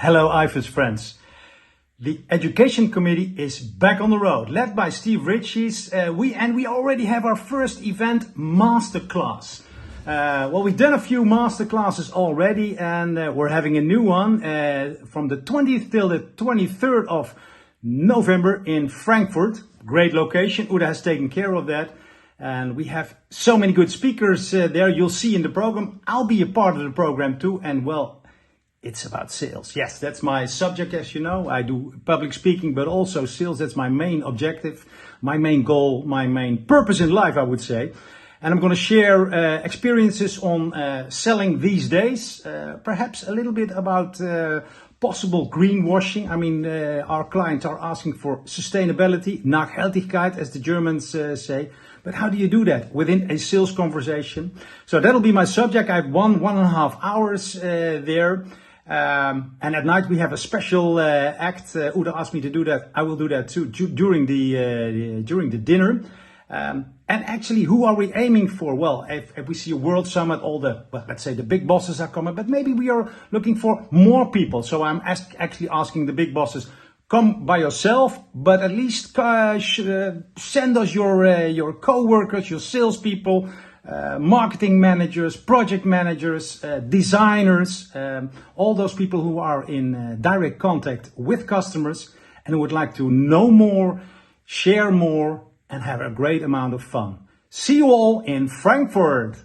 Hello IFES friends. The Education Committee is back on the road, led by Steve Ritchie's. We already have our first event, Masterclass. We've done a few Masterclasses already, and we're having a new one from the 20th till the 23rd of November in Frankfurt. Great location. Uda has taken care of that. And we have so many good speakers there. You'll see in the program. I'll be a part of the program too. And it's about sales. Yes, that's my subject, as you know. I do public speaking, but also sales. That's my main objective, my main goal, my main purpose in life, I would say. And I'm going to share experiences on selling these days. Perhaps a little bit about possible greenwashing. I mean, our clients are asking for sustainability, Nachhaltigkeit, as the Germans say. But how do you do that within a sales conversation? So that'll be my subject. I have 1.5 hours there. And at night we have a special act. Uda asked me to do that. I will do that too during the dinner. And actually, who are we aiming for? Well, if we see a world summit, let's say the big bosses are coming, but maybe we are looking for more people. So I'm actually asking the big bosses, come by yourself, but at least send us your co-workers, your salespeople, marketing managers, project managers, designers, all those people who are in direct contact with customers and who would like to know more, share more, and have a great amount of fun. See you all in Frankfurt.